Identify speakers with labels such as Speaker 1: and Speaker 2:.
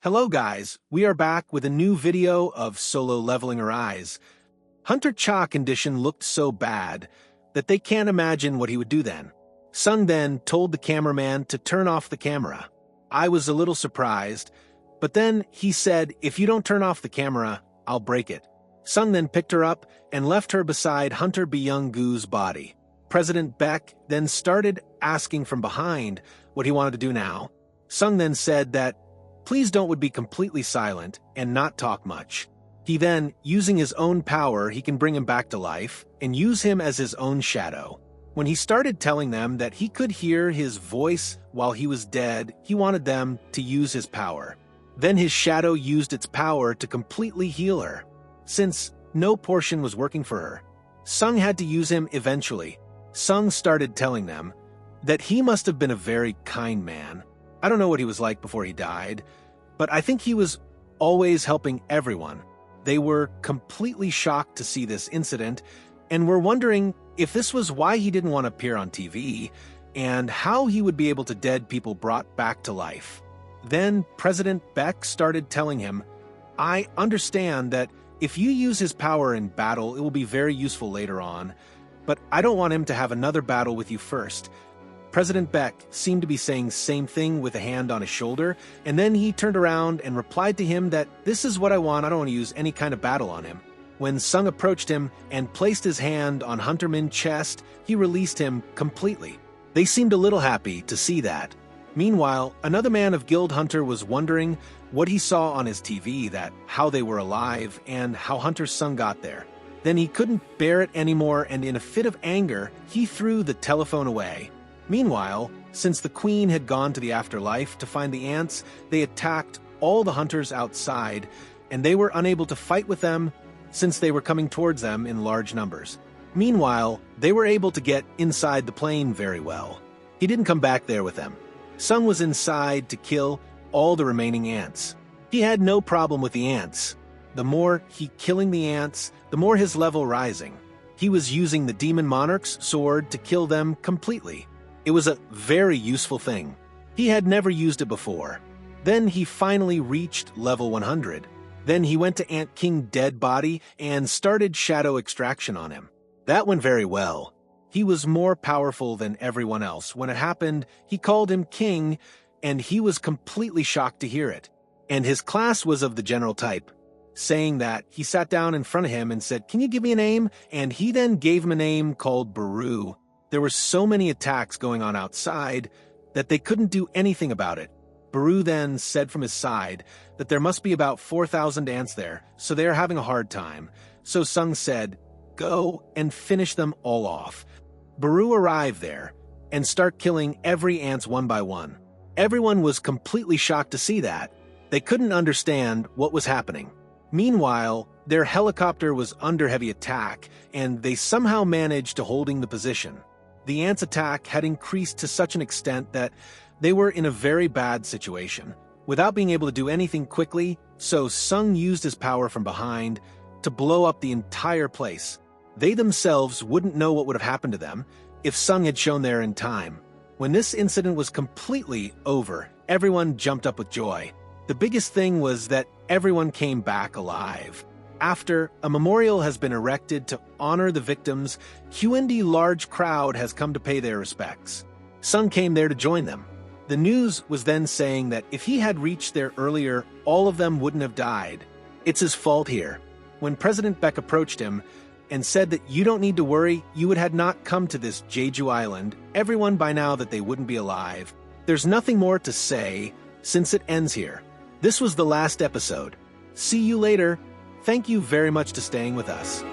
Speaker 1: Hello guys, we are back with a new video of Solo leveling her eyes. Hunter Cha condition looked so bad that they can't imagine what he would do then. Sung then told the cameraman to turn off the camera. I was a little surprised, but then he said, if you don't turn off the camera, I'll break it. Sung then picked her up and left her beside Hunter Byung-goo's body. President Baek then started asking from behind what he wanted to do now. Sung then said that please would be completely silent and not talk much. He then, using his own power, he can bring him back to life and use him as his own shadow. When he started telling them that he could hear his voice while he was dead, he wanted them to use his power. Then his shadow used its power to completely heal her. Since no portion was working for her, Sung had to use him eventually. Sung started telling them that he must have been a very kind man. I don't know what he was like before he died, but I think he was always helping everyone. They were completely shocked to see this incident and were wondering if this was why he didn't want to appear on TV and how he would be able to dead people brought back to life. Then President Baek started telling him, I understand that if you use his power in battle, it will be very useful later on, but I don't want him to have another battle with you first. President Baek seemed to be saying same thing with a hand on his shoulder, and then he turned around and replied to him that this is what I want to use any kind of battle on him. When Sung approached him and placed his hand on Hunter Min's chest, he released him completely. They seemed a little happy to see that. Meanwhile, another man of Guild Hunter was wondering what he saw on his TV, that how they were alive and how Hunter Sung got there. Then he couldn't bear it anymore, and in a fit of anger, he threw the telephone away. Meanwhile, since the queen had gone to the afterlife to find the ants, they attacked all the hunters outside, and they were unable to fight with them since they were coming towards them in large numbers. Meanwhile, they were able to get inside the plane very well. He didn't come back there with them. Sung was inside to kill all the remaining ants. He had no problem with the ants. The more he killing the ants, the more his level rising. He was using the Demon Monarch's sword to kill them completely. It was a very useful thing. He had never used it before. Then he finally reached level 100. Then he went to Ant King dead body and started shadow extraction on him. That went very well. He was more powerful than everyone else. When it happened, he called him king, and he was completely shocked to hear it. And his class was of the general type. Saying that, he sat down in front of him and said, can you give me a name? And he then gave him a name called Baru. There were so many attacks going on outside that they couldn't do anything about it. Baru then said from his side that there must be about 4,000 ants there, so they are having a hard time. So Sung said, go and finish them all off. Baru arrived there and start killing every ants one by one. Everyone was completely shocked to see that. They couldn't understand what was happening. Meanwhile, their helicopter was under heavy attack, and they somehow managed to holding the position. The ants' attack had increased to such an extent that they were in a very bad situation, without being able to do anything quickly, so Sung used his power from behind to blow up the entire place. They themselves wouldn't know what would have happened to them if Sung had shown there in time. When this incident was completely over, everyone jumped up with joy. The biggest thing was that everyone came back alive. After, a memorial has been erected to honor the victims, QND large crowd has come to pay their respects. Sung came there to join them. The news was then saying that if he had reached there earlier, all of them wouldn't have died. It's his fault here. When President Baek approached him and said that you don't need to worry, you had not come to this Jeju Island, everyone by now that they wouldn't be alive. There's nothing more to say since it ends here. This was the last episode. See you later. Thank you very much for staying with us.